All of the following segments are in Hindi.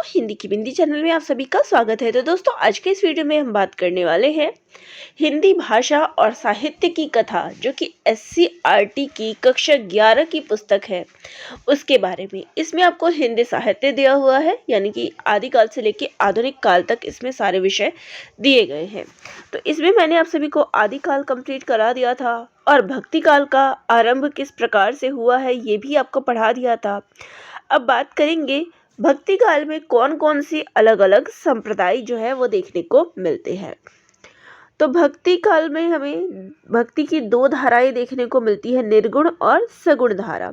हिंदी की बिंदी चैनल में आप सभी का स्वागत है। तो दोस्तों, आज के इस वीडियो में हम बात करने वाले हैं हिंदी भाषा और साहित्य की कथा, जो कि SCERT की कक्षा 11 की पुस्तक है, उसके बारे में। इसमें आपको हिंदी साहित्य दिया हुआ है, यानी कि आदिकाल से लेकर आधुनिक काल तक इसमें सारे विषय दिए गए हैं। तो इसमें मैंने आप सभी को आदिकाल कंप्लीट करा दिया था और भक्ति काल का आरंभ किस प्रकार से हुआ है ये भी आपको पढ़ा दिया था। अब बात करेंगे भक्ति काल में कौन कौन सी अलग अलग संप्रदाय जो है वो देखने को मिलते हैं। तो भक्ति काल में हमें भक्ति की दो धाराएं देखने को मिलती है, निर्गुण और सगुण धारा।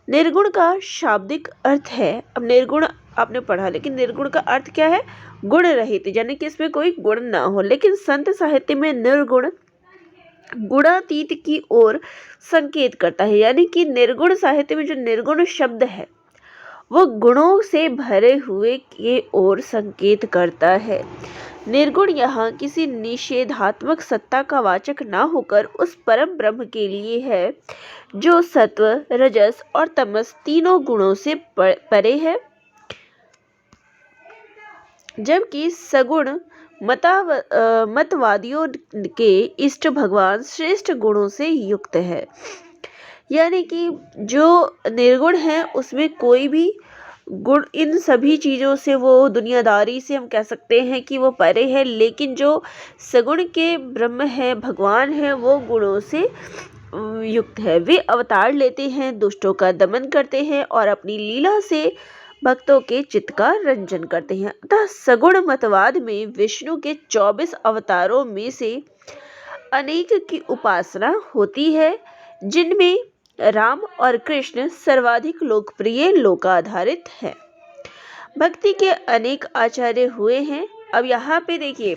निर्गुण का शाब्दिक अर्थ है, अब निर्गुण आपने पढ़ा, लेकिन निर्गुण का अर्थ क्या है? गुण रहित, यानी कि इसमें कोई गुण ना हो। लेकिन संत साहित्य में निर्गुण गुणातीत की ओर संकेत करता है, यानी कि निर्गुण साहित्य में जो निर्गुण शब्द है वो गुणों से भरे हुए की ओर संकेत करता है। निर्गुण यहाँ किसी निषेधात्मक सत्ता का वाचक ना होकर उस परम ब्रह्म के लिए है जो सत्व, रजस और तमस तीनों गुणों से परे है, जबकि सगुण मतवादियों के इष्ट भगवान श्रेष्ठ गुणों से युक्त है। यानी कि जो निर्गुण है उसमें कोई भी गुण, इन सभी चीज़ों से, वो दुनियादारी से हम कह सकते हैं कि वो परे है। लेकिन जो सगुण के ब्रह्म है, भगवान है, वो गुणों से युक्त है। वे अवतार लेते हैं, दुष्टों का दमन करते हैं और अपनी लीला से भक्तों के चित्त का रंजन करते हैं। अतः सगुण मतवाद में विष्णु के 24 अवतारों में से अनेक की उपासना होती है, जिनमें राम और कृष्ण सर्वाधिक लोकप्रिय लोकाधारित है। भक्ति के अनेक आचार्य हुए हैं। अब यहाँ पे देखिए,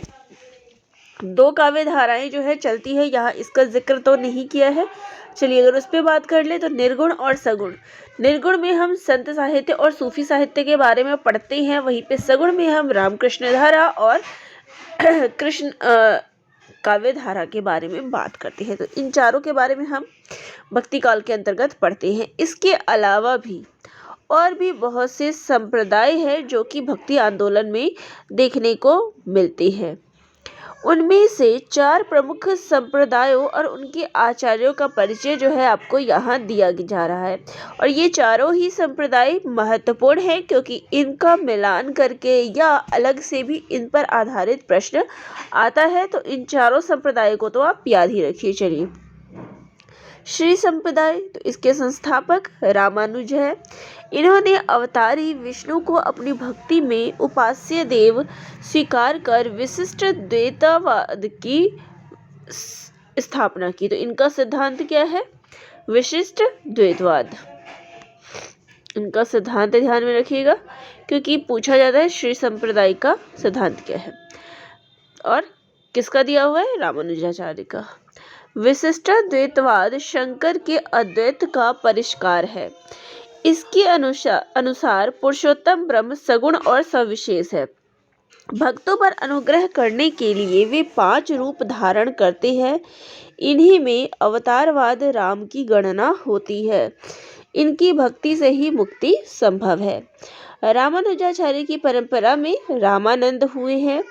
दो काव्य धाराएं जो है चलती है, यहाँ इसका जिक्र तो नहीं किया है। चलिए अगर उस पर बात कर ले तो निर्गुण और सगुण। निर्गुण में हम संत साहित्य और सूफी साहित्य के बारे में पढ़ते हैं, वहीं पे सगुण में हम रामकृष्ण धारा और कृष्ण काव्य धारा के बारे में बात करते हैं। तो इन चारों के बारे में हम भक्ति काल के अंतर्गत पढ़ते हैं। इसके अलावा भी और भी बहुत से संप्रदाय हैं जो कि भक्ति आंदोलन में देखने को मिलते हैं। उनमें से 4 प्रमुख संप्रदायों और उनके आचार्यों का परिचय जो है आपको यहाँ दिया जा रहा है। और ये चारों ही संप्रदाय महत्वपूर्ण हैं, क्योंकि इनका मिलान करके या अलग से भी इन पर आधारित प्रश्न आता है। तो इन चारों संप्रदायों को तो आप याद ही रखिए। चलिए, श्री संप्रदाय, तो इसके संस्थापक रामानुज है। इन्होंने अवतारी विष्णु को अपनी भक्ति में उपास्य देव स्वीकार कर विशिष्ट द्वैतवाद की स्थापना की। तो इनका सिद्धांत क्या है? विशिष्ट द्वैतवाद। इनका सिद्धांत ध्यान में रखिएगा, क्योंकि पूछा जाता है श्री संप्रदाय का सिद्धांत क्या है, और किसका दिया हुआ है? रामानुजाचार्य का। विशिष्ट द्वैतवाद शंकर के अद्वैत का परिष्कार है। इसके अनुसार पुरुषोत्तम ब्रह्म सगुण और सविशेष है। भक्तों पर अनुग्रह करने के लिए वे 5 रूप धारण करते हैं। इन्हीं में अवतारवाद राम की गणना होती है। इनकी भक्ति से ही मुक्ति संभव है। रामानुजाचार्य की परंपरा में रामानंद हुए हैं।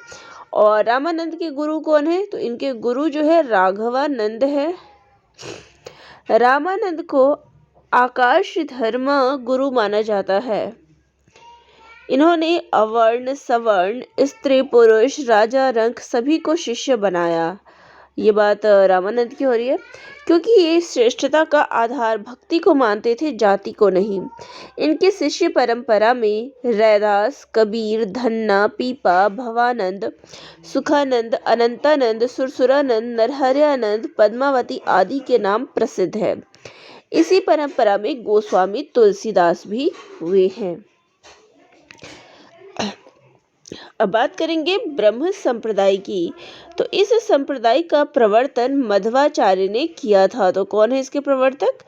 और रामानंद के गुरु कौन है? तो इनके गुरु जो है राघवानंद है। रामानंद को आकाश धर्म गुरु माना जाता है। इन्होंने अवर्ण, सवर्ण, स्त्री, पुरुष, राजा, रंक सभी को शिष्य बनाया। ये बात रामानंद की हो रही है, क्योंकि ये श्रेष्ठता का आधार भक्ति को मानते थे, जाति को नहीं। इनके शिष्य परंपरा में रैदास, कबीर, धन्ना, पीपा, भवानंद, सुखानंद, अनंतानंद, सुरसुरानंद, नरहरयानंद, पद्मावती आदि के नाम प्रसिद्ध है। इसी परंपरा में गोस्वामी तुलसीदास भी हुए हैं। अब बात करेंगे ब्रह्म संप्रदाय की। तो इस संप्रदाय का प्रवर्तन मध्वाचार्य ने किया था। तो कौन है इसके प्रवर्तक?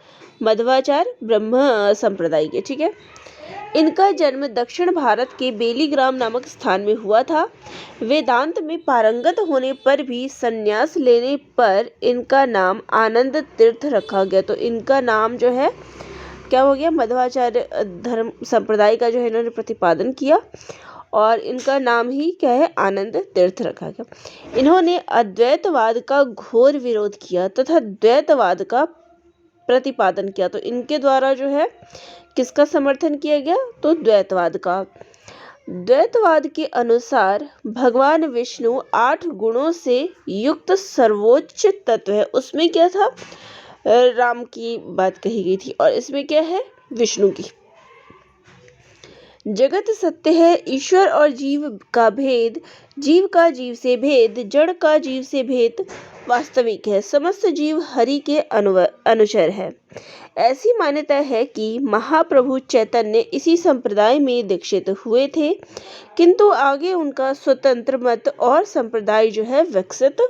मध्वाचार्य, ब्रह्म संप्रदाय के। ठीक है। इनका जन्म दक्षिण भारत के बेलीग्राम नामक स्थान में हुआ था। वेदांत में पारंगत होने पर भी संन्यास लेने पर इनका नाम आनंद तीर्थ रखा गया। तो इनका नाम जो है क्या हो गया, मध्वाचार्य धर्म संप्रदाय का जो है इन्होंने प्रतिपादन किया और इनका नाम ही क्या है, आनंद तीर्थ रखा गया। इन्होंने अद्वैतवाद का घोर विरोध किया तथा द्वैतवाद का प्रतिपादन किया। तो इनके द्वारा जो है किसका समर्थन किया गया, तो द्वैतवाद का। द्वैतवाद के अनुसार भगवान विष्णु 8 गुणों से युक्त सर्वोच्च तत्व है। उसमें क्या था, राम की बात कही गई थी और इसमें क्या है, विष्णु की। जगत सत्य है, ईश्वर और जीव का भेद, जीव का जीव से भेद, जड़ का जीव से भेद वास्तविक है। समस्त जीव हरि के अनुचर है। ऐसी मान्यता है कि महाप्रभु चैतन्य इसी संप्रदाय में दीक्षित हुए थे, किंतु आगे उनका स्वतंत्र मत और संप्रदाय जो है विकसित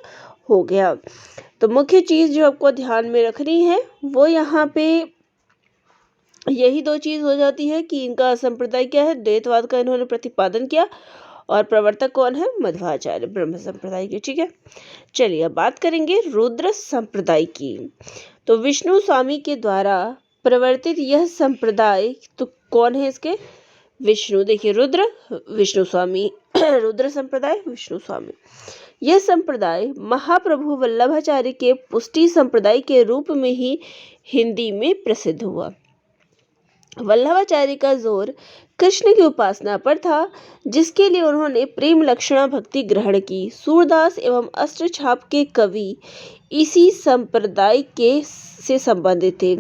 हो गया। तो मुख्य चीज जो आपको ध्यान में रखनी है वो यहाँ पे यही 2 चीज हो जाती है कि इनका संप्रदाय क्या है, द्वैतवाद का इन्होंने प्रतिपादन किया और प्रवर्तक कौन है, मध्वाचार्य ब्रह्म संप्रदाय के। ठीक है, चलिए अब बात करेंगे रुद्र संप्रदाय की। तो विष्णु स्वामी के द्वारा प्रवर्तित यह संप्रदाय, तो कौन है इसके, विष्णु। देखिए रुद्र, विष्णु स्वामी रुद्र संप्रदाय, विष्णु स्वामी। यह संप्रदाय महाप्रभु वल्लभाचार्य के पुष्टि संप्रदाय के रूप में ही हिंदी में प्रसिद्ध हुआ। वल्लभाचार्य का जोर कृष्ण की उपासना पर था, जिसके लिए उन्होंने प्रेम लक्षणा भक्ति ग्रहण की। सूरदास एवं अष्टछाप के कवि इसी संप्रदाय के से संबंधित थे।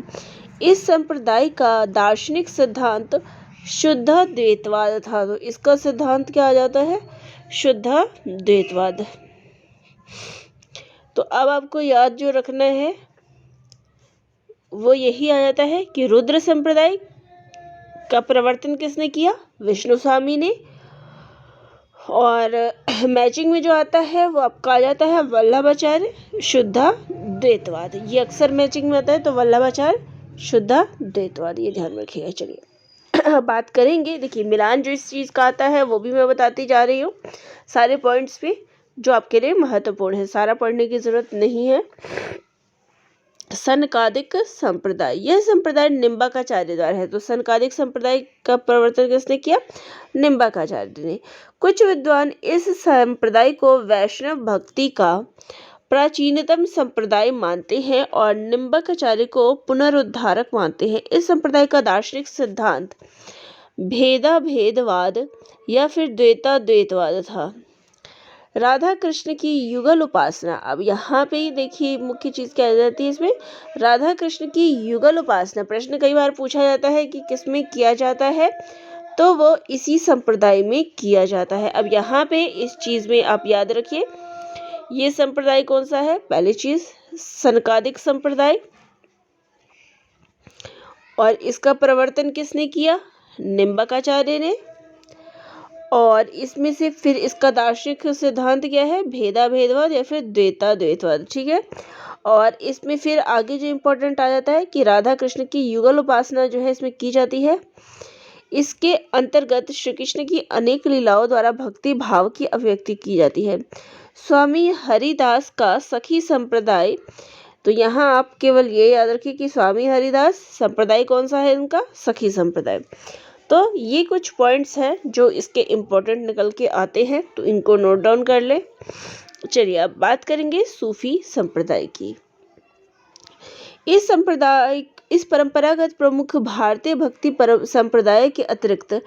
इस संप्रदाय का दार्शनिक सिद्धांत शुद्ध द्वैतवाद था। तो इसका सिद्धांत क्या आ जाता है, शुद्ध द्वैतवाद। तो अब आपको याद जो रखना है वो यही आ जाता है कि रुद्र संप्रदाय का प्रवर्तन किसने किया, विष्णु स्वामी ने। और मैचिंग में जो आता है वो आपका आ जाता है वल्लभाचार्य शुद्ध द्वैतवाद। ये अक्सर मैचिंग में आता है, तो वल्लभाचार्य शुद्ध द्वैतवाद, ये ध्यान रखिएगा। चलिए बात करेंगे, देखिए मिलान जो इस चीज़ का आता है वो भी मैं बताती जा रही हूँ सारे पॉइंट्स पे जो आपके लिए महत्वपूर्ण है, सारा पढ़ने की जरूरत नहीं है। सनकादिक संप्रदाय, यह संप्रदाय निम्बाकाचार्य द्वारा है। तो सनकादिक संप्रदाय का प्रवर्तन किसने किया, निम्बाकाचार्य ने। कुछ विद्वान इस संप्रदाय को वैष्णव भक्ति का प्राचीनतम संप्रदाय मानते हैं और निम्बाकाचार्य को पुनरुद्धारक मानते हैं। इस संप्रदाय का दार्शनिक सिद्धांत भेदाभेदवाद या फिर द्वैतवाद था। राधा कृष्ण की युगल उपासना, अब यहाँ पे ही देखिए मुख्य चीज क्या आ जाती है इसमें, राधा कृष्ण की युगल उपासना। प्रश्न कई बार पूछा जाता है कि किसमें किया जाता है, तो वो इसी संप्रदाय में किया जाता है। अब यहाँ पे इस चीज में आप याद रखिए ये संप्रदाय कौन सा है, पहली चीज सनकादिक संप्रदाय, और इसका प्रवर्तन किसने किया, निम्बाकाचार्य ने। और इसमें से फिर इसका दार्शनिक सिद्धांत क्या है, भेदाभेदवाद या फिर द्वैतवाद। ठीक है, और इसमें फिर आगे जो इम्पोर्टेंट आ जाता है कि राधा कृष्ण की युगल उपासना जो है इसमें की जाती है। इसके अंतर्गत श्री कृष्ण की अनेक लीलाओं द्वारा भक्ति भाव की अभिव्यक्ति की जाती है। स्वामी हरिदास का सखी संप्रदाय, तो यहाँ आप केवल ये याद रखिए कि स्वामी हरिदास संप्रदाय कौन सा है इनका, सखी संप्रदाय। तो ये कुछ पॉइंट्स हैं जो इसके इम्पोर्टेंट निकल के आते हैं, तो इनको नोट डाउन कर ले। चलिए अब बात करेंगे सूफी संप्रदाय की। इस परंपरागत प्रमुख भारतीय भक्ति संप्रदाय के अतिरिक्त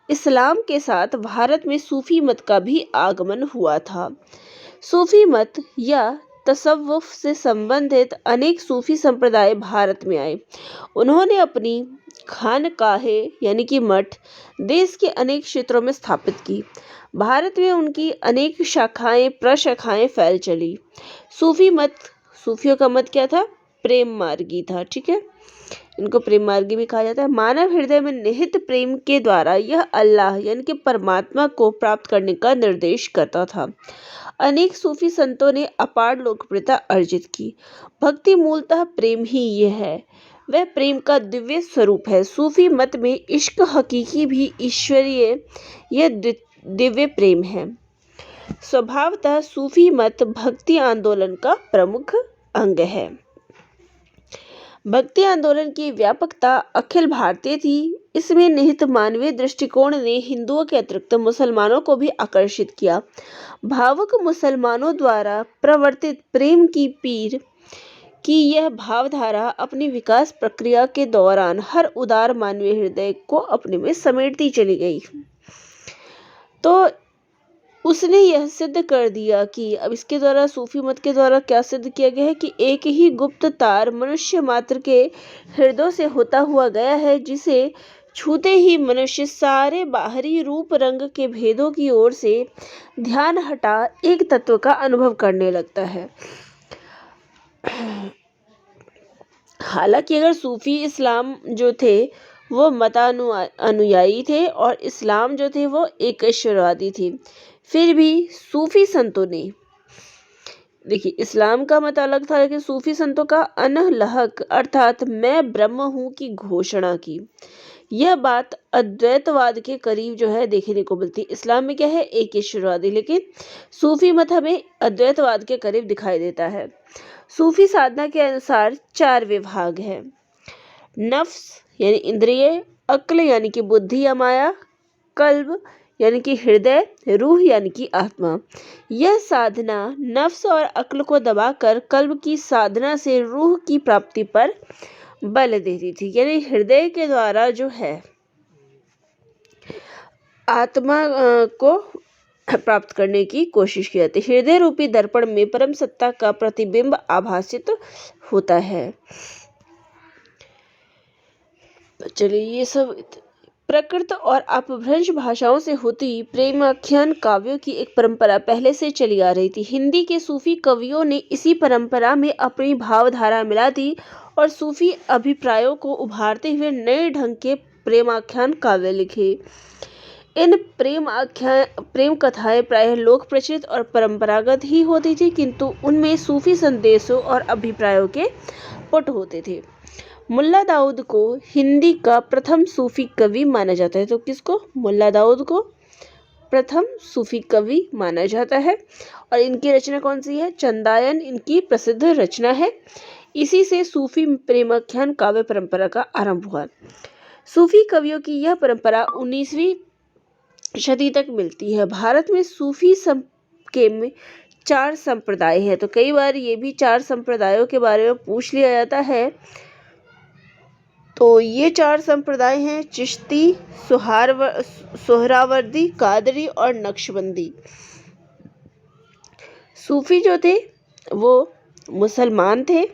इस्लाम के साथ भारत में सूफी मत का भी आगमन हुआ था। सूफी मत या तसव्वुफ से संबंधित अनेक सूफी संप्रदाय भारत में आए। उन्होंने अपनी खानकाहें यानी कि मठ देश के अनेक क्षेत्रों में स्थापित की। भारत में उनकी अनेक शाखाएं प्रशाखाएं फैल चली। सूफियों का मत क्या था, प्रेम मार्गी था। ठीक है, इनको प्रेम मार्गी भी कहा जाता है। मानव हृदय में निहित प्रेम के द्वारा यह अल्लाह यानी कि परमात्मा को प्राप्त करने का निर्देश करता था। अनेक सूफी संतों ने अपार लोकप्रियता अर्जित की। भक्ति मूलतः प्रेम ही ये है, वह प्रेम का दिव्य स्वरूप है। सूफी मत में इश्क हकीकी भी ईश्वरीय यह दिव्य प्रेम है। स्वभावतः सूफी मत भक्ति आंदोलन का प्रमुख अंग है। भक्ति आंदोलन की व्यापकता अखिल भारतीय थी। इसमें निहित मानवीय दृष्टिकोण ने हिंदुओं के अतिरिक्त मुसलमानों को भी आकर्षित किया। भावुक मुसलमानों द्वारा प्रवर्तित प्रेम की पीर की यह भावधारा अपनी विकास प्रक्रिया के दौरान हर उदार मानवीय हृदय को अपने में समेटती चली गई। तो उसने यह सिद्ध कर दिया कि अब इसके द्वारा सूफी मत के द्वारा क्या सिद्ध किया गया है कि एक ही गुप्त तार मनुष्य मात्र के हृदय से होता हुआ गया है, जिसे छूते ही मनुष्य सारे बाहरी रूप रंग के भेदों की ओर से ध्यान हटा एक तत्व का अनुभव करने लगता है। हालांकि अगर सूफी इस्लाम जो थे वो मतानुयायी थे और इस्लाम जो थे वो एकश्वरवादी थे, फिर भी सूफी संतों ने, देखिए इस्लाम का मत अलग था लेकिन सूफी संतों का अनहलहक अर्थात मैं ब्रह्म हूँ की घोषणा की। यह बात अद्वैतवाद के करीब जो है देखने को मिलती। इस्लाम में क्या है, एक ईश्वरवादी, लेकिन सूफी मत हमें अद्वैतवाद के करीब दिखाई देता है। सूफी साधना के अनुसार 4 विभाग है। नफ्स यानी इंद्रिय, अक्ल यानी कि बुद्धि या माया, कल्ब यानी कि हृदय, रूह यानी कि आत्मा। यह साधना नफ्स और अक्ल को दबाकर कल्ब की साधना से रूह की प्राप्ति पर बल देती थी। यानी हृदय के द्वारा जो है आत्मा को प्राप्त करने की कोशिश की जाती है। हृदय रूपी दर्पण में परम सत्ता का प्रतिबिंब आभासित होता है। चलिए, ये सब प्रकृत और अपभ्रंश भाषाओं से होती प्रेमाख्यान काव्यों की एक परंपरा पहले से चली आ रही थी। हिंदी के सूफी कवियों ने इसी परंपरा में अपनी भावधारा मिला दी और सूफी अभिप्रायों को उभारते हुए नए ढंग के प्रेमाख्यान काव्य लिखे। इन प्रेम कथाएं प्रायः लोक प्रचलित और परंपरागत ही होती थी, किंतु उनमें सूफी संदेशों और अभिप्रायों के पुट होते थे। मुल्ला दाऊद को हिंदी का प्रथम सूफी कवि माना जाता है। तो किसको? मुल्ला दाऊद को प्रथम सूफी कवि माना जाता है। और इनकी रचना कौन सी है? चंदायन इनकी प्रसिद्ध रचना है। इसी से सूफी प्रेमाख्यान काव्य परंपरा का आरंभ हुआ। सूफी कवियों की यह परंपरा 19वीं शती तक मिलती है। भारत में सूफी के 4 संप्रदाय हैं। तो कई बार ये भी 4 संप्रदायों के बारे में पूछ लिया जाता है। तो ये 4 संप्रदाय हैं चिश्ती, सोहरावर्दी, कादरी और नक्शबंदी। सूफी जो थे वो मुसलमान थे,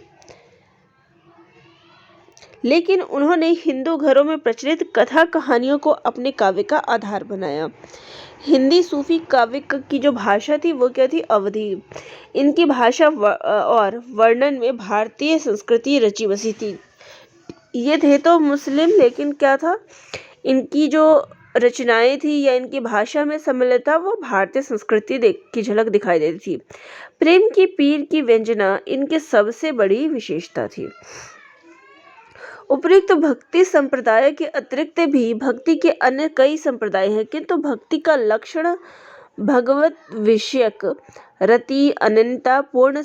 लेकिन उन्होंने हिंदू घरों में प्रचलित कथा कहानियों को अपने काव्य का आधार बनाया। हिंदी सूफी काव्य की जो भाषा थी वो क्या थी? अवधी। इनकी भाषा और वर्णन में भारतीय संस्कृति रची बसी थी। ये थे तो मुस्लिम, लेकिन क्या था, इनकी जो रचनाएं थी या इनकी भाषा में सम्मिलित था वो भारतीय संस्कृति की झलक दिखाई देती थी। प्रेम की पीर की व्यंजना इनके सबसे बड़ी विशेषता थी। उपयुक्त भक्ति संप्रदाय के अतिरिक्त भी भक्ति के अन्य कई संप्रदाय हैं, किंतु भक्ति का लक्षण भगवत विषयक रति, अनन्यता, पूर्ण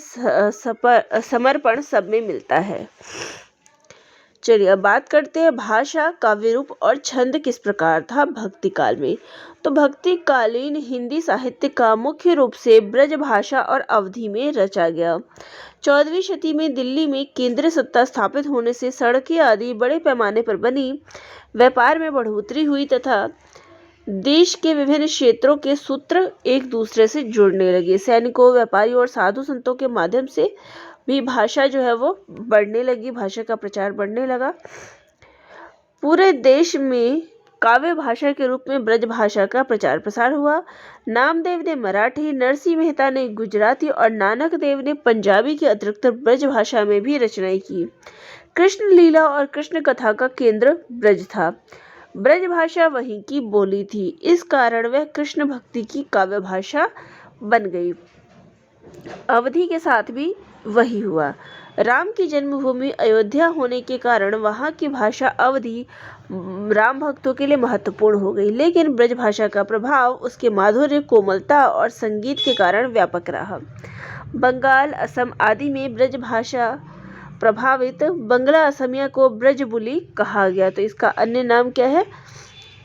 समर्पण सब में मिलता है। चलिए अब बात करते हैं भाषा, काव्य रूप और छंद किस प्रकार था भक्ति काल में। तो भक्ति कालीन हिंदी साहित्य का मुख्य रूप से ब्रज भाषा और अवधी में रचा गया। 14वीं शती में दिल्ली में केंद्रीय सत्ता स्थापित होने से सड़कें आदि बड़े पैमाने पर बनी, व्यापार में बढ़ोतरी हुई तथा देश के विभिन्न क्षेत्रों के सूत्र एक दूसरे से जुड़ने लगे। सैनिकों, व्यापारियों और साधु संतों के माध्यम से भी भाषा जो है वो बढ़ने लगी, भाषा का प्रचार बढ़ने लगा। पूरे देश में काव्य भाषा के रूप में ब्रज भाषा का प्रचार प्रसार हुआ। नामदेव ने मराठी, नरसिंह मेहता ने गुजराती और नानक देव ने पंजाबी के अतिरिक्त ब्रज भाषा में भी रचनाएं की। कृष्ण लीला और कृष्ण कथा का केंद्र ब्रज था। ब्रज भाषा वहीं की बोली थी, इस कारण वह कृष्ण भक्ति की काव्य भाषा बन गई। अवधि के साथ भी वही हुआ। राम की जन्मभूमि अयोध्या होने के कारण वहाँ की भाषा अवधी राम भक्तों के लिए महत्वपूर्ण हो गई, लेकिन ब्रज भाषा का प्रभाव उसके माधुर्य, कोमलता और संगीत के कारण व्यापक रहा। बंगाल, असम आदि में ब्रज भाषा प्रभावित बंगला असमिया को ब्रजबुली कहा गया। तो इसका अन्य नाम क्या है?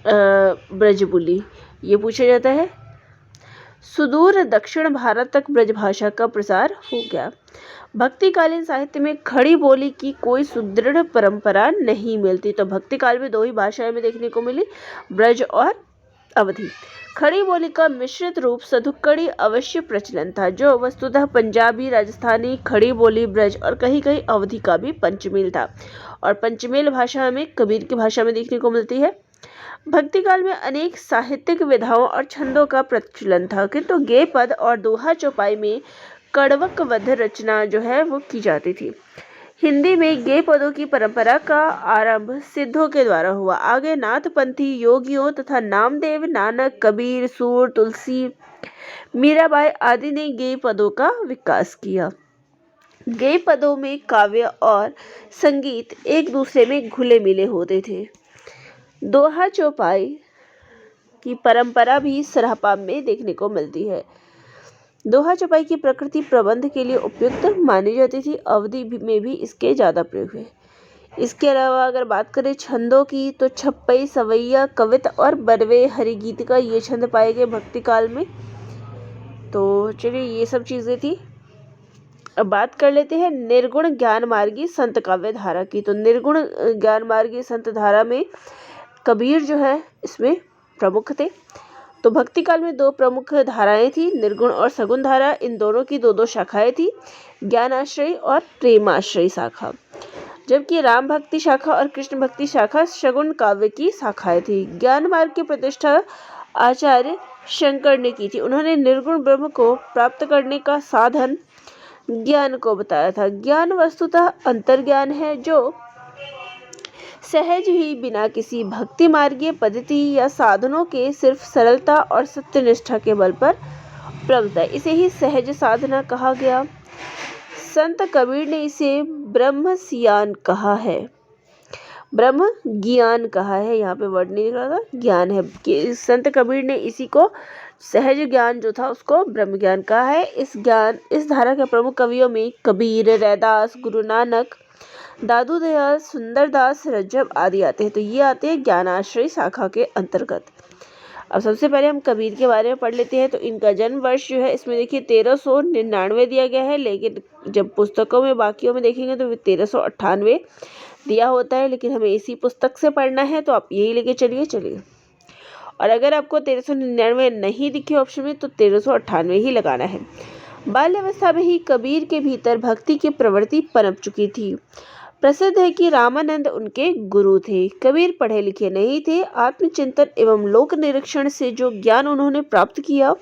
ब्रजबुली। ये पूछा जाता है। सुदूर दक्षिण भारत तक ब्रजभाषा का प्रसार हो गया। भक्तिकालीन साहित्य में खड़ी बोली की कोई सुदृढ़ परंपरा नहीं मिलती। तो भक्तिकाल में दो ही भाषाएं में देखने को मिली, ब्रज और अवधी। खड़ी बोली का मिश्रित रूप सधुक्कड़ी अवश्य प्रचलन था, जो वस्तुतः पंजाबी, राजस्थानी, खड़ी बोली, ब्रज और कहीं कहीं अवधी का भी पंचमेल था, और पंचमेल भाषा में कबीर की भाषा में देखने को मिलती है। भक्तिकाल में अनेक साहित्यिक विधाओं और छंदों का प्रचलन था, किंतु गेय पद और दोहा चौपाई में कड़वक वध रचना जो है वो की जाती थी। हिंदी में गेय पदों की परंपरा का आरंभ सिद्धों के द्वारा हुआ। आगे नाथपंथी योगियों तथा नामदेव, नानक, कबीर, सूर, तुलसी, मीराबाई आदि ने गेय पदों का विकास किया। गेय पदों में काव्य और संगीत एक दूसरे में घुले मिले होते थे। दोहा चौपाई की परंपरा भी सरापा में देखने को मिलती है। दोहा चौपाई की प्रकृति प्रबंध के लिए उपयुक्त मानी जाती थी। अवधि में भी इसके ज़्यादा प्रयोग है। इसके अलावा अगर बात करें छंदों की, तो छप्पई, सवैया, कवित और बरवे, हरिगीत का ये छंद पाए गए भक्ति काल में। तो चलिए ये सब चीज़ें थी। अब बात कर लेते हैं निर्गुण ज्ञान मार्गी संत काव्य धारा की। तो निर्गुण ज्ञान मार्गी संत धारा में कबीर जो है इसमें प्रमुख थे। तो भक्ति काल में दो प्रमुख धाराएं थी, निर्गुण और सगुण धारा। इन दोनों की दो शाखाएं थी, ज्ञानाश्रयी और प्रेमाश्रयी शाखा। जबकि राम भक्ति शाखा और कृष्ण भक्ति शाखा सगुण काव्य की शाखाएं थी। ज्ञान मार्ग की प्रतिष्ठा आचार्य शंकर ने की थी। उन्होंने निर्गुण ब्रह्म को प्राप्त करने का साधन ज्ञान को बताया था। ज्ञान वस्तुतः अंतर्ज्ञान है, जो सहज ही बिना किसी भक्ति मार्गीय पद्धति या साधनों के सिर्फ सरलता और सत्यनिष्ठा के बल पर प्रबलता है। इसे ही सहज साधना कहा गया। संत कबीर ने इसे ब्रह्म सियान कहा है, ब्रह्म ज्ञान कहा है। यहाँ पे वर्ड नहीं निकला था, ज्ञान है कि संत कबीर ने इसी को सहज ज्ञान जो था उसको ब्रह्म ज्ञान कहा है। इस धारा के प्रमुख कवियों में कबीर, रैदास, गुरु नानक, दादू दयाल, सुंदरदास, रज्जब आदि आते हैं। तो ये आते हैं ज्ञानाश्रयी शाखा के अंतर्गत। अब सबसे पहले हम कबीर के बारे में पढ़ लेते हैं। तो इनका जन्म वर्ष जो है इसमें देखिए 1399 दिया गया है, लेकिन जब पुस्तकों में बाकियों में देखेंगे तो 1398 दिया होता है, लेकिन हमें इसी पुस्तक से पढ़ना है तो आप यही लेके चलिए। और अगर आपको 1399 नहीं दिखे ऑप्शन में तो 1398 ही लगाना है। बाल्यावस्था में ही कबीर के भीतर भक्ति की प्रवृत्ति पनप चुकी थी। प्रसिद्ध है कि रामानंद उनके गुरु थे। कबीर पढ़े लिखे नहीं थे। आत्मचिंतन एवं लोक निरीक्षण से जो ज्ञान उन्होंने प्राप्त किया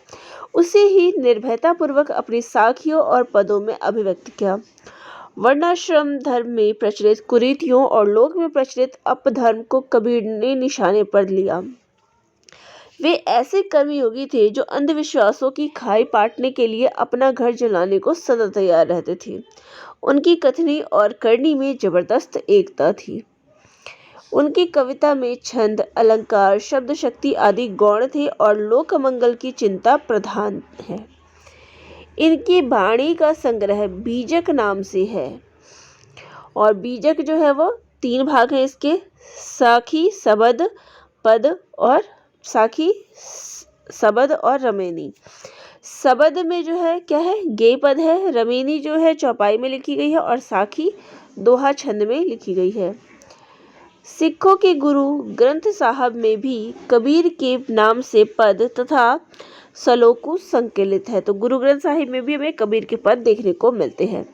उसे ही निर्भयता पूर्वक अपनी साखियों और पदों में अभिव्यक्त किया। वर्णाश्रम धर्म में प्रचलित कुरीतियों और लोक में प्रचलित अपधर्म को कबीर ने निशाने पर लिया। वे ऐसे कर्मयोगी थे जो अंधविश्वासों की खाई पाटने के लिए अपना घर जलाने को सदा तैयार रहते थे। उनकी कथनी और करनी में जबरदस्त एकता थी। उनकी कविता में छंद, अलंकार, शब्द शक्ति आदि गौण थे और लोक मंगल की चिंता प्रधान है। इनकी वाणी का संग्रह बीजक नाम से है, और बीजक जो है वो 3 भाग हैं इसके, साखी, सबद, पद और साखी, सबद और रमेनी। सबद में जो है क्या है, गेय पद है। रमेनी जो है चौपाई में लिखी गई है, और साखी दोहा छंद में लिखी गई है। सिखों के गुरु ग्रंथ साहब में भी कबीर के नाम से पद तथा सलोकु संकलित है। तो गुरु ग्रंथ साहिब में भी हमें कबीर के पद देखने को मिलते हैं।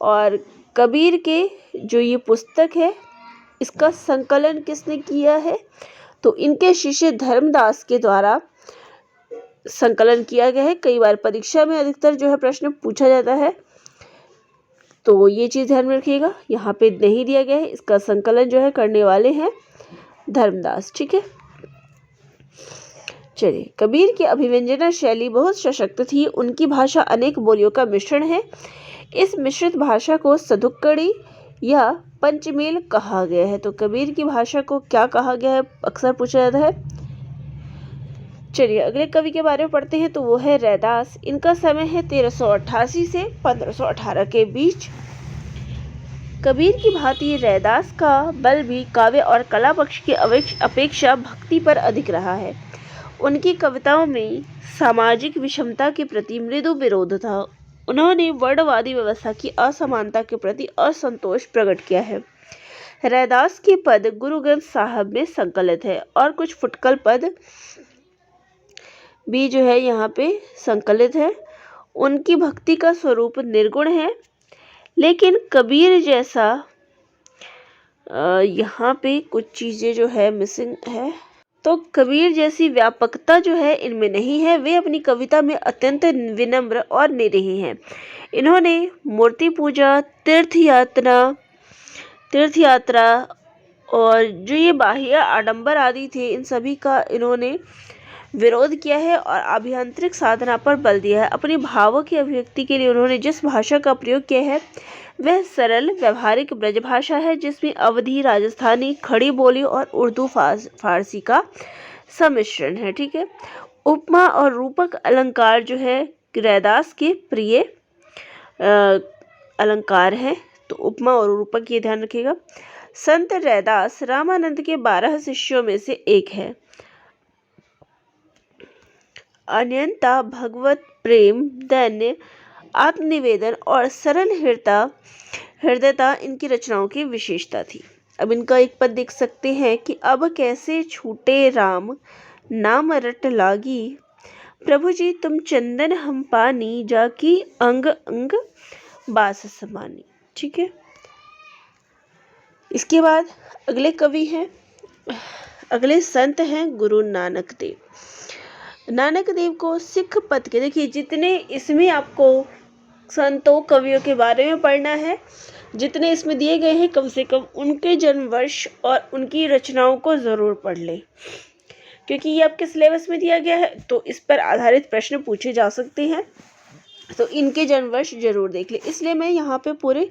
और कबीर के जो ये पुस्तक है इसका संकलन किसने किया है, तो इनके शिष्य धर्मदास के द्वारा संकलन किया गया है। कई बार परीक्षा में अधिकतर जो है प्रश्न पूछा जाता है, तो ये चीज़ ध्यान में रखिएगा। यहाँ पे नहीं दिया गया है, इसका संकलन जो है करने वाले हैं धर्मदास। ठीक है, चलिए। कबीर की अभिव्यंजना शैली बहुत सशक्त थी। उनकी भाषा अनेक बोलियों का मिश्रण है। इस मिश्रित भाषा को सधुक्कड़ी या पंचमेल कहा गया है। तो कबीर की भाषा को क्या कहा गया है, अक्सर पूछा जाता है। चलिए अगले कवि के बारे में पढ़ते हैं, तो वो है रैदास। इनका समय है 1388 से 1518 के बीच। कबीर की भांति रैदास का बल भी काव्य और कला पक्ष की अपेक्षा भक्ति पर अधिक रहा है। उनकी कविताओं में सामाजिक विषमता के प्रति मृदु विरोध था। उन्होंने वर्णवादी व्यवस्था की असमानता के प्रति असंतोष प्रकट किया है। रैदास के पद गुरु ग्रंथ साहब में संकलित है और कुछ फुटकल पद भी जो है यहाँ पे संकलित है। उनकी भक्ति का स्वरूप निर्गुण है, लेकिन कबीर जैसा यहाँ पे कुछ चीज़ें जो है मिसिंग है। तो कबीर जैसी व्यापकता जो है इनमें नहीं है। वे अपनी कविता में अत्यंत विनम्र और निरीह हैं। इन्होंने मूर्ति पूजा, तीर्थ यात्रा और जो ये बाह्य आडंबर आदि थे, इन सभी का इन्होंने विरोध किया है और आभ्यंतरिक साधना पर बल दिया है। अपने भावों की अभिव्यक्ति के लिए उन्होंने जिस भाषा का प्रयोग किया है वह सरल व्यवहारिक ब्रज भाषा है, जिसमें अवधी, राजस्थानी, खड़ी बोली और उर्दू फारसी का सम्मिश्रण है। ठीक है। उपमा और रूपक अलंकार जो है रैदास के प्रिय अलंकार है। तो उपमा और रूपक ये ध्यान रखिएगा। संत रैदास रामानंद के 12 शिष्यों में से एक है। अनन्यता, भगवत प्रेम, दैन्य, आत्मनिवेदन और सरल हृदयता इनकी रचनाओं की विशेषता थी। अब इनका एक पद देख सकते हैं कि अब कैसे छूटे राम नाम रट लागी, प्रभु जी तुम चंदन हम पानी, जाकी अंग अंग बास समानी। ठीक है। इसके बाद अगले कवि हैं, अगले संत हैं गुरु नानक देव। नानक देव को सिख पंथ के, देखिए जितने इसमें आपको संतों कवियों के बारे में पढ़ना है, जितने इसमें दिए गए हैं, कम से कम उनके जन्म वर्ष और उनकी रचनाओं को ज़रूर पढ़ लें, क्योंकि ये आपके सिलेबस में दिया गया है तो इस पर आधारित प्रश्न पूछे जा सकते हैं। तो इनके जन्म वर्ष जरूर देख लें। इसलिए मैं यहाँ पे पूरी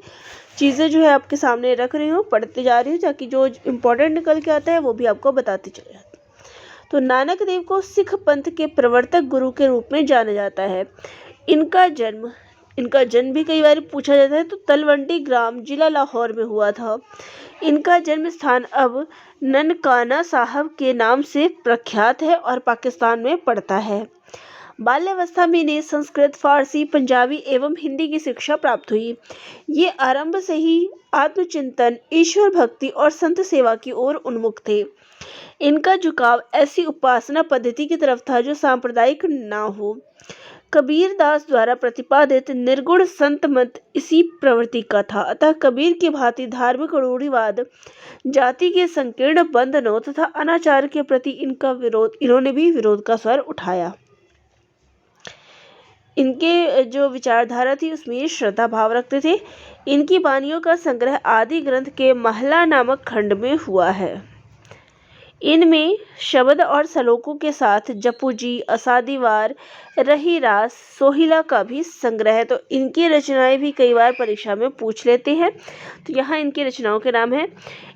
चीज़ें जो है आपके सामने रख रही हूँ, पढ़ते जा रही हूँ, ताकि जो इम्पोर्टेंट निकल के आता है वो भी आपको बताते चले जाते। तो नानक देव को सिख पंथ के प्रवर्तक गुरु के रूप में जाना जाता है। इनका जन्म भी कई बार पूछा जाता है, तो तलवंडी ग्राम जिला लाहौर में हुआ था। इनका जन्म स्थान अब ननकाना साहब के नाम से प्रख्यात है और पाकिस्तान में पड़ता है। बाल्यावस्था में इन्हें संस्कृत, फारसी, पंजाबी एवं हिंदी की शिक्षा प्राप्त हुई। ये आरंभ से ही आत्मचिंतन, ईश्वर भक्ति और संत सेवा की ओर उन्मुख थे। इनका झुकाव ऐसी उपासना पद्धति की तरफ था जो सांप्रदायिक ना हो। कबीर दास द्वारा प्रतिपादित निर्गुण संत मत इसी प्रवृत्ति का था। अतः कबीर की भांति धार्मिक रूढ़िवाद, जाति के संकीर्ण बंधनों तथा अनाचार के प्रति इन्होंने भी विरोध का स्वर उठाया। इनके जो विचारधारा थी उसमें श्रद्धा भाव रखते थे। इनकी वाणियों का संग्रह आदि ग्रंथ के महला नामक खंड में हुआ है। इनमें शब्द और श्लोकों के साथ जपूजी, असादीवार, रहीरास, सोहिला का भी संग्रह है। तो इनकी रचनाएं भी कई बार परीक्षा में पूछ लेते हैं। तो यहाँ इनकी रचनाओं के नाम हैं।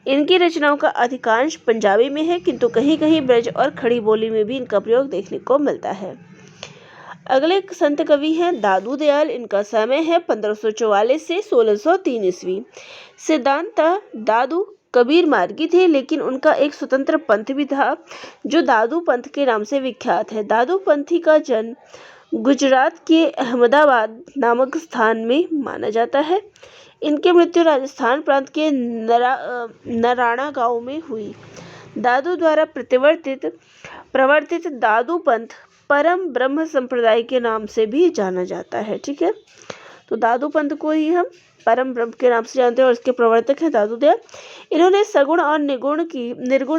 इनकी रचनाओं का अधिकांश पंजाबी में है, किंतु कहीं कहीं ब्रज और खड़ी बोली में भी इनका प्रयोग देखने को मिलता है। अगले संत कवि हैं दादू दयाल। इनका समय है 1544 से 1603 ईस्वी। सिद्धांत दादू कबीर मार्गी थे, लेकिन उनका एक स्वतंत्र पंथ भी था जो दादू पंथ के नाम से विख्यात है। दादू पंथी का जन्म गुजरात के अहमदाबाद नामक स्थान में माना जाता है। इनकी मृत्यु राजस्थान प्रांत के नराणा गांव में हुई। दादू द्वारा प्रवर्तित दादू पंथ परम ब्रह्म संप्रदाय के नाम से भी जाना जाता है। ठीक है। तो दादू पंथ को ही हम परम ब्रह्म के नाम से जानते हैं और इसके प्रवर्तक हैं दादू दयाल। इन्होंने सगुण और निर्गुण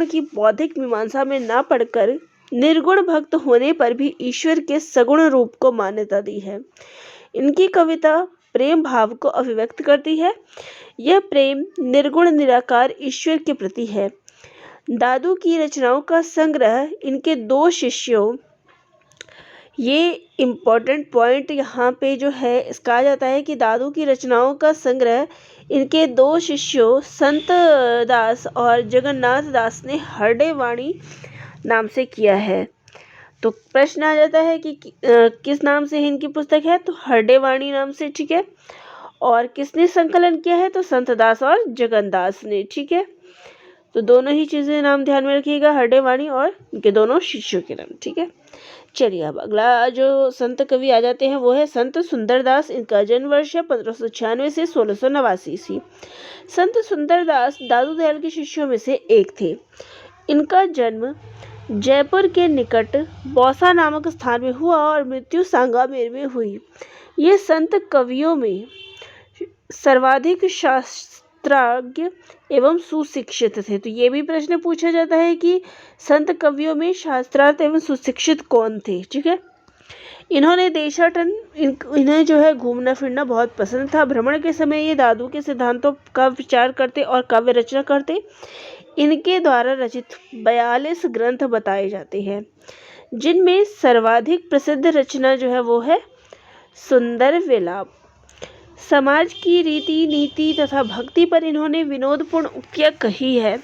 की बौद्धिक मीमांसा में ना पढ़कर निर्गुण भक्त होने पर भी ईश्वर के सगुण रूप को मान्यता दी है। इनकी कविता प्रेम भाव को अभिव्यक्त करती है। यह प्रेम निर्गुण निराकार ईश्वर के प्रति है। दादू की रचनाओं का संग्रह इनके 2 शिष्यों, ये इम्पोर्टेंट पॉइंट यहाँ पे जो है इसका आ जाता है कि दादू की रचनाओं का संग्रह इनके 2 शिष्यों संत दास और जगन्नाथ दास ने हरडे वाणी नाम से किया है। तो प्रश्न आ जाता है कि किस नाम से इनकी पुस्तक है, तो हरडे वाणी नाम से। ठीक है। और किसने संकलन किया है, तो संत दास और जगन्दास ने। ठीक है, तो दोनों ही चीजें नाम ध्यान में रखिएगा, हरडे वाणी और इनके दोनों शिष्यों के नाम। ठीक है, चलिए अब अगला जो संत कवि आ जाते हैं वो है संत सुंदरदास। इनका जन्म वर्ष है 1596 से 1689 ईस्वी। संत सुंदरदास दादू दयाल के शिष्यों में से एक थे। इनका जन्म जयपुर के निकट बौसा नामक स्थान में हुआ और मृत्यु सांगानेर में हुई। ये संत कवियों में सर्वाधिक शास्त्राज्ञ एवं सुशिक्षित थे। तो ये भी प्रश्न पूछा जाता है कि संत कवियों में शास्त्रार्थ एवं सुशिक्षित कौन थे। ठीक है, इन्होंने देशाटन, इन्हें जो है घूमना फिरना बहुत पसंद था। भ्रमण के समय ये दादू के सिद्धांतों का विचार करते और काव्य रचना करते। इनके द्वारा रचित 42 ग्रंथ बताए जाते हैं, जिनमें सर्वाधिक प्रसिद्ध रचना जो है वो है सुंदर विलाप। समाज की रीति नीति तथा भक्ति पर इन्होंने विनोदपूर्ण उक्तियां कही है।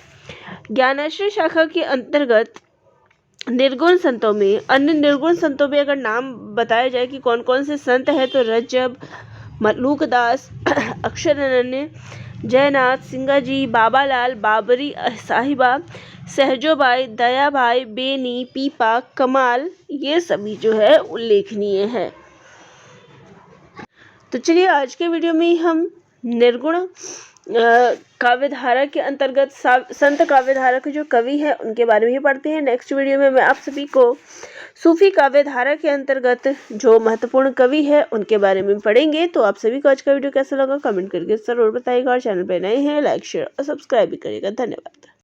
ज्ञानाश्रय शाखा के अंतर्गत निर्गुण संतों में, अन्य निर्गुण संतों में अगर नाम बताया जाए कि कौन कौन से संत हैं, तो रज्जब, मल्लूकदास, अक्षरानंद, जयनाथ, सिंगाजी, बाबालाल, बाबरी साहिबा, सहजोबाई, दयाभाई, बेनी, पीपा, कमाल, ये सभी जो है उल्लेखनीय है। तो चलिए आज के वीडियो में हम निर्गुण काव्यधारा के अंतर्गत संत काव्यधारा के जो कवि हैं उनके बारे में ही पढ़ते हैं। नेक्स्ट वीडियो में मैं आप सभी को सूफी काव्यधारा के अंतर्गत जो महत्वपूर्ण कवि है उनके बारे में पढ़ेंगे। तो आप सभी को आज का वीडियो कैसा लगा कमेंट करके जरूर बताइएगा, और चैनल पर नए हैं लाइक शेयर और सब्सक्राइब भी करिएगा। धन्यवाद।